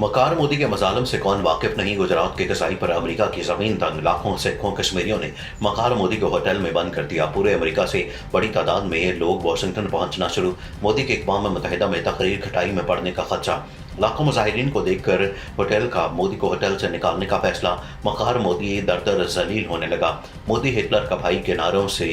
वकार मोदी के मजालम से कौन वाकिफ नहीं। गुजरात के कसाई पर अमेरिका की जमीन तंग, लाखों सिखों कश्मीरियों ने वकार मोदी को होटल में बंद कर दिया। पूरे अमेरिका से बड़ी तादाद में लोग वाशिंगटन पहुंचना शुरू। मोदी के अक़वाम मुत्तहिदा में तकरीर खटाई में पड़ने का खदशा। लाखों मुजाहिरीन को देखकर होटल का मोदी को होटल से निकालने का फैसला। वकार मोदी दर दर जलील होने लगा। मोदी हिटलर का भाई के नारों से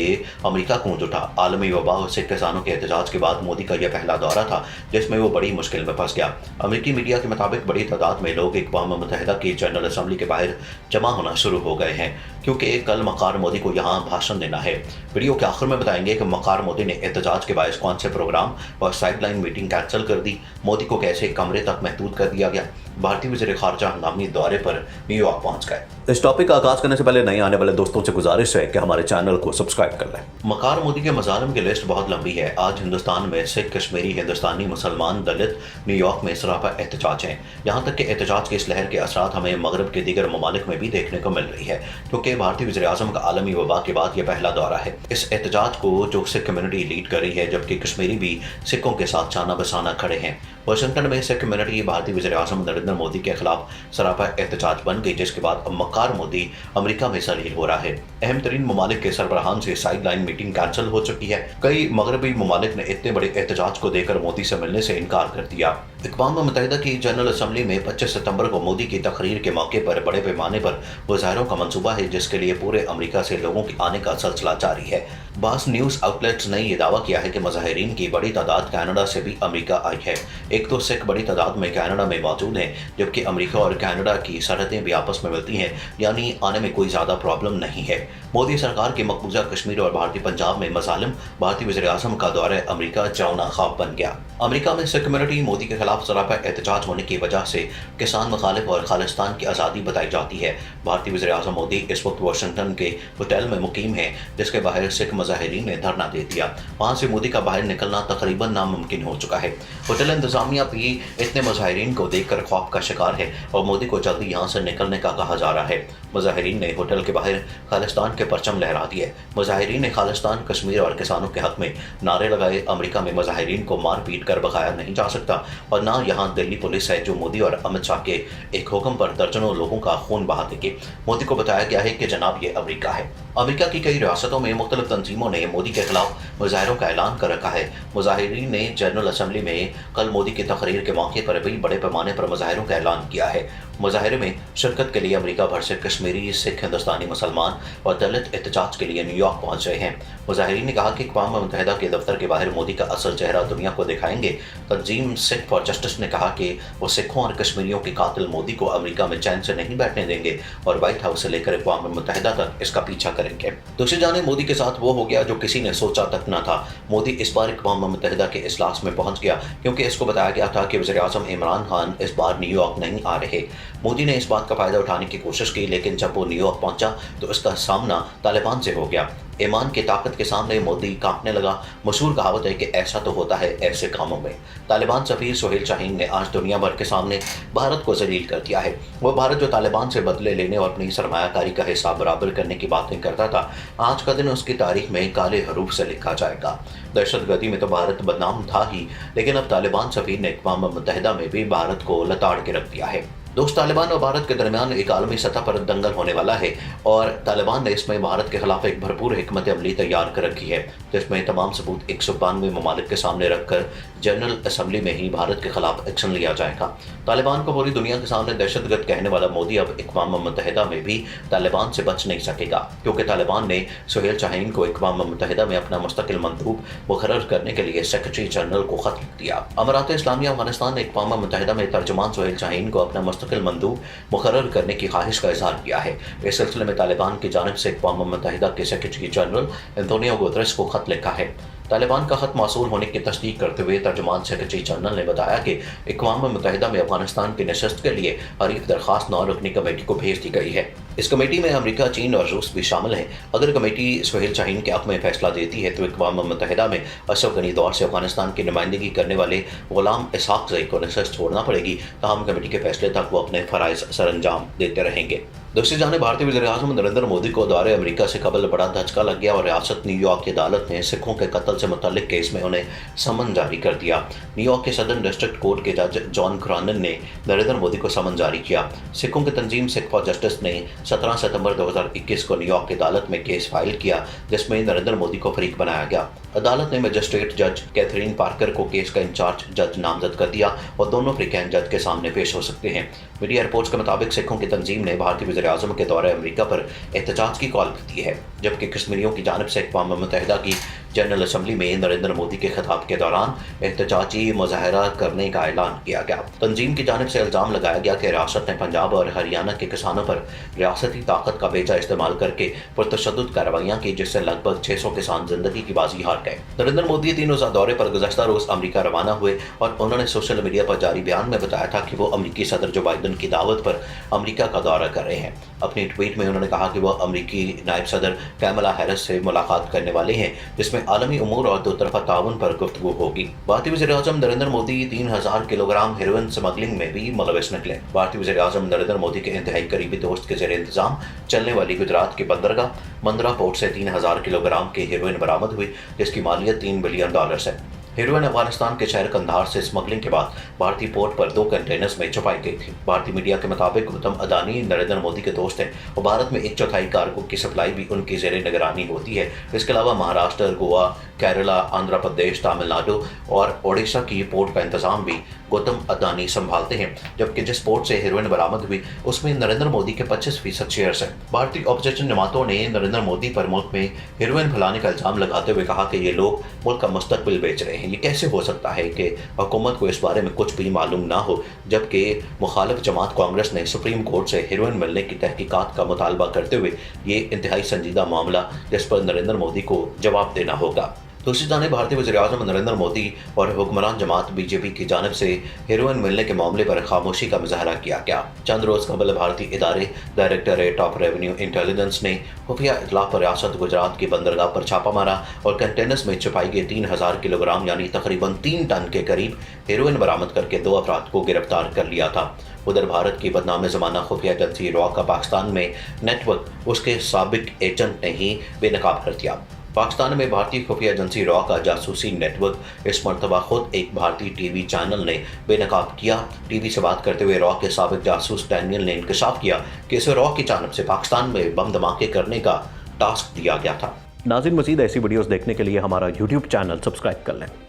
अमेरिका गूंज उठा। आलमी वबा से किसानों के एहतजाज के बाद मोदी का यह पहला दौरा था जिसमें वो बड़ी मुश्किल में फंस गया। अमेरिकी मीडिया के मुताबिक बड़ी तादाद में लोग अक़वाम मुत्तहिदा की जनरल असम्बली के बाहर जमा होना शुरू हो गए हैं क्योंकि कल वकार मोदी को यहाँ भाषण देना है। वीडियो के आखिर में बताएंगे कि वकार मोदी ने एहतजाज के बायस कौन से प्रोग्राम और साइडलाइन मीटिंग कैंसिल कर दी, मोदी को कैसे कमरे तक महदूद कर दिया गया, भारतीय वज़ीर ख़ारजा हंगामी दौरे पर न्यूयॉर्क पहुंच गए। इस टॉपिक का आगाज करने से पहले नए आने वाले दोस्तों से गुजारिश है कि हमारे चैनल को सब्सक्राइब कर लें। वकार मोदी के मजालिम की लिस्ट बहुत लंबी है। आज हिंदुस्तान में सिख, कश्मीरी, हिंदुस्तानी, मुसलमान, दलित न्यूयॉर्क में सरापा एहतजाज हैं। यहाँ तक कि एहतजाज के इस लहर के असरात हमें मगरब के दीगर ममालिक में भी देखने को मिल रही है क्योंकि भारतीय वज़ीर आज़म का आलमी वबा के बाद यह पहला दौरा है। इस एहतजाज को जो सिख कम्युनिटी लीड कर रही है जबकि कश्मीरी भी सिखों के साथ चाना बसाना खड़े हैं। वाशिंगटन में सिख कम्युनिटी भारतीय वज़ीर आज़म नरेंद्र मोदी के खिलाफ सरापा एहतजाज बन गई जिसके बाद अब वकार मोदी अमेरिका में जलील हो रहा है। अहम तरीन ममालिक के सरबराहान से साइड लाइन मीटिंग कैंसिल हो चुकी है। कई मगरबी ममालिक ने इतने बड़े एहतजाज को देखकर मोदी से मिलने से इनकार कर दिया। अक़वाम मुत्तहिदा की जनरल असम्बली में 25 सितंबर को मोदी की तकरीर के मौके पर बड़े पैमाने पर मुजाहरों का मंसूबा है जिसके लिए पूरे अमेरिका से लोगों के आने का सिलसिला जारी है। बास न्यूज़ आउटलेट्स ने यह दावा किया है कि मुजाहिरीन की बड़ी तादाद कनाडा से भी अमेरिका आई है। एक तो सिख बड़ी तादाद में कनाडा में मौजूद हैं जबकि अमेरिका और कनाडा की सरहदें भी आपस में मिलती हैं, यानी आने में कोई ज़्यादा प्रॉब्लम नहीं है। मोदी सरकार के मकबूजा कश्मीर और भारतीय पंजाब में मजालिम, भारतीय वज़ीर आज़म का दौरा अमेरिका जौना ख्वाब बन गया। अमेरिका में सिख कम्युनिटी मोदी के खिलाफ सरापा एहतजाज होने की वजह से किसान मुखालिफ और खालिस्तान की आज़ादी बताई जाती है। भारतीय वज़ीर आज़म मोदी इस वक्त वाशिंगटन के होटल में मुकीम है जिसके बाहर सिख मुजाहिरीन ने धरना दे दिया। वहाँ से मोदी का बाहर निकलना तकरीबन नामुमकिन हो चुका है। होटल इंतजामिया भी इतने मुजाहिरीन को देखकर खौफ का शिकार है और मोदी को जल्दी यहाँ से निकलने का कहा जा रहा है। मुजाहिरीन ने होटल के बाहर खालिस्तान के परचम लहरा दिए। मुजाहिरीन ने खालिस्तान, कश्मीर और किसानों के हक में नारे लगाए। अमेरिका में मुजाहिरीन को मार पीट कर भगाया नहीं जा सकता और ना यहाँ दिल्ली पुलिस है जो मोदी और अमित शाह के एक हुक्म पर दर्जनों लोगों का खून बहा देगी। मोदी को बताया गया है कि जनाब ये अमेरिका है। अमेरिका की कई रियासतों में मुख्तलिफ तंजीमों ने मोदी के खिलाफ मुजाहरों का ऐलान कर रखा है। मुजाहिरीन ने जनरल असम्बली में कल मोदी की तकरीर के मौके पर भी बड़े पैमाने पर मुजाहरों का ऐलान किया है। मुजाहरे में शिरकत के लिए अमेरिका भर से कश्मीरी, सिख, हिंदुस्तानी, मुसलमान और दलित एहतजाज के लिए न्यूयॉर्क पहुंच रहे हैं। मुजाहिरीन ने कहा कि अक़वाम मुत्तहिदा के दफ्तर के बाहर मोदी का असल चेहरा दुनिया को दिखाएंगे। तंजीम सिख फॉर जस्टिस ने कहा कि वो सिखों और कश्मीरियों के कातिल मोदी को अमेरिका में चैन से नहीं बैठने देंगे और व्हाइट हाउस से लेकर अक़वाम मुत्तहिदा तक इसका पीछा करेंगे। दूसरी जानिब मोदी के साथ वो हो गया जो किसी ने सोचा तक न था। मोदी इस बार अक़वाम मुत्तहिदा के इजलास में पहुंच गया क्योंकि इसको बताया गया था कि वज़ीर आज़म इमरान खान इस बार न्यूयॉर्क नहीं आ रहे। मोदी ने इस बात का फ़ायदा उठाने की कोशिश की लेकिन जब वो न्यूयॉर्क पहुंचा तो इसका सामना तालिबान से हो गया। ईमान की ताकत के सामने मोदी कांपने लगा। मशहूर कहावत है कि ऐसा तो होता है ऐसे कामों में। तालिबान सफ़ीर सुहेल शाहीन ने आज दुनिया भर के सामने भारत को जलील कर दिया है। वो भारत जो तालिबान से बदले लेने और अपनी सरमायाकारी का हिसाब बराबर करने की बातें करता था, आज का दिन उसकी तारीख में काले हरूफ से लिखा जाएगा। दहशतगर्दी में तो भारत बदनाम था ही, लेकिन अब तालिबान सफ़ीर ने अक़वाम मुत्तहिदा में भी भारत को लताड़ के रख दिया है। दोस्त, तालिबान और भारत के दरमियान एक आलमी सतह पर दंगल होने वाला है और तालिबान ने इसमें भारत के खिलाफ एक भरपूर हिकमत अमली तैयार कर रखी है जिसमें तमाम सबूत 192 ममालिक के सामने रखकर जनरल असम्बली में ही भारत के खिलाफ एक्शन लिया जाएगा। तालिबान को पूरी दुनिया के सामने दहशतगर्द कहने वाला मोदी अब अक़वाम मुत्तहिदा में भी तालिबान से बच नहीं सकेगा क्योंकि तालिबान ने सुहेल शाहीन को अक़वाम मुत्तहिदा में अपना मुस्तकिल मंदूब मुकर्रर करने के लिए सेक्रेटरी जनरल को खत लिख दिया। अमारात इस्लामिया अफगानिस्तान ने अक़वाम मुत्तहिदा में तर्जुमान सुहेल शाहीन को अपना मुस्तकिल मंदूब मुकर्रर करने की ख्वाहिश का इजहार किया है। इस सिलसिले में तालिबान की जानिब से अक़वाम मुत्तहिदा के सेक्रेटरी जनरल एंटोनियो गुतरेस को खत लिखा है। तालिबान का खत मौसूल होने की तस्दीक करते हुए तर्जुमान सेक्रेटरी जनरल ने बताया कि अक़वाम मुत्तहिदा में अफगानिस्तान की नशस्त के लिए हरीफ दरख्वास्त 9 रुकनी कमेटी को भेज दी गई है। इस कमेटी में अमेरिका, चीन और रूस भी शामिल हैं। अगर कमेटी सुहेल शाहीन के हक में फैसला देती है तो अक़वाम मुत्तहिदा में अशरफ गनी दौर से अफगानिस्तान की नुमाइंदगी करने वाले गुलाम इसहाक ज़ई को नशस्त छोड़ना पड़ेगी, ताहम कमेटी के फैसले तक वो अपने फ़राइज़ सरअंजाम देते रहेंगे। दूसरी जानिब भारतीय वज़ीर-ए-आज़म नरेंद्र मोदी को दौरे अमेरिका से कबल बड़ा धचका लग गया और रियासत न्यूयॉर्क की अदालत ने सिखों के कत्ल से मुतल्लिक केस में उन्हें समन जारी कर दिया। न्यूयॉर्क के सदर्न डिस्ट्रिक्ट कोर्ट के जज जॉन क्रॉनन ने नरेंद्र मोदी को समन जारी किया। सिखों की तंजीम सिख फॉर जस्टिस ने 17 सितंबर 2021 को न्यूयॉर्क की अदालत में केस फाइल किया, जिसमें नरेंद्र मोदी को फरीक बनाया गया। अदालत ने मजिस्ट्रेट जज कैथरीन पार्कर को केस का इंचार्ज जज नामजद कर दिया और दोनों अफ्रीकन जज के सामने पेश हो सकते हैं। मीडिया रिपोर्ट्स के मुताबिक सिखों की तंजीम ने भारतीय वज़ीर-ए-आज़म के दौरे अमेरिका पर एहतजाज की कॉल दी है, जबकि कश्मीरियों की जानिब से अक़वाम मुत्तहिदा की जनरल असम्बली में नरेंद्र मोदी के खिताब के दौरान एहतजाजी मुजाहरा करने का ऐलान किया गया। तंजीम की जानिब से इल्ज़ाम लगाया गया कि रियासत ने पंजाब और हरियाणा के किसानों पर रियासती ताकत का बेजा इस्तेमाल करके पुरतशद्दुद कार्रवाइयाँ की, जिससे लगभग 600 किसान जिंदगी की बाजी हार गए। नरेंद्र मोदी 3 रोज़ा दौरे पर गुज़श्ता रोज़ अमेरिका रवाना हुए और उन्होंने सोशल मीडिया पर जारी बयान में बताया था कि वो अमेरिकी सदर जो बाइडन की दावत पर अमेरिका का दौरा कर रहे हैं। अपनी ट्वीट में उन्होंने कहा कि वह अमेरिकी नायब सदर कैमला हैरिस से मुलाकात करने वाले हैं, जिसमें आलमी उमूर और दो तरफा ताउन पर गुफ्तगू होगी। भारतीय वज़ीर-ए-आज़म Narendra Modi 3000 kilogram heroin smuggling में भी मुलविस निकले। भारतीय वज़ीर-ए-आज़म नरेंद्र मोदी के इंतहाई करीबी दोस्त के ज़ेर इंतज़ाम चलने वाली गुजरात की बंदरगाह मंद्रा पोर्ट से 3000 किलोग्राम की हेरोइन बरामद हुई, जिसकी मालियत $3 बिलियन है। हेरोइन अफगानिस्तान के शहर कंधार से स्मगलिंग के बाद भारतीय पोर्ट पर 2 कंटेनर्स में छुपाई गई थी। भारतीय मीडिया के मुताबिक गौतम अदानी नरेंद्र मोदी के दोस्त हैं और भारत में 1/4 कार्गो की सप्लाई भी उनकी ज़ेर निगरानी होती है। इसके अलावा महाराष्ट्र, गोवा, केरला, आंध्र प्रदेश, तमिलनाडु और ओडिशा की पोर्ट का इंतजाम भी गौतम अदानी संभालते हैं, जबकि जिस पोर्ट से हेरोइन बरामद हुई उसमें नरेंद्र मोदी के 25% शेयर्स हैं। भारतीय ऑपोजिशन जमातों ने नरेंद्र मोदी पर मुल्क में हेरोइन फैलाने का इल्जाम लगाते हुए कहा कि ये लोग मुल्क का मुस्तकबिल बेच रहे हैं। ये कैसे हो सकता है कि हुकूमत को इस बारे में कुछ भी मालूम ना हो, जबकि मुखालिफ जमात कांग्रेस ने सुप्रीम कोर्ट से हेरोइन मिलने की तहकीकात का मुतालबा करते हुए ये इंतहाई संजीदा मामला, जिस पर नरेंद्र मोदी को जवाब देना होगा। दूसरी जानिब भारतीय वज़ीर-ए-आज़म नरेंद्र मोदी और हुक्मरान जमात बीजेपी की जानिब से हेरोइन मिलने के मामले पर खामोशी का मुजाहरा किया गया। चंद रोज़ कबल भारतीय इदारे डायरेक्टरेट ऑफ रेवेन्यू इंटेलिजेंस ने खुफिया इतला पर रियासत गुजरात की बंदरगाह पर छापा मारा और कंटेनर्स में छुपाई गई 3000 किलोग्राम यानी तकरीबन 3 टन के करीब हेरोइन बरामद करके 2 अफराद को गिरफ्तार कर लिया था। उधर भारत की बदनाम ज़माना खुफिया एजेंसी रॉ का पाकिस्तान में नेटवर्क उसके साबिक एजेंट ने ही बेनकाब कर दिया। पाकिस्तान में भारतीय खुफिया एजेंसी रॉ का जासूसी नेटवर्क इस मरतबा खुद एक भारतीय टीवी चैनल ने बेनकाब किया। टीवी से बात करते हुए रॉ के साबिक जासूस डैनियल ने इंकशाफ किया कि इसे रॉ की जानिब से पाकिस्तान में बम धमाके करने का टास्क दिया गया था। नाज़रीन, मज़ीद ऐसी वीडियोस देखने के लिए हमारा YouTube चैनल सब्सक्राइब कर लें।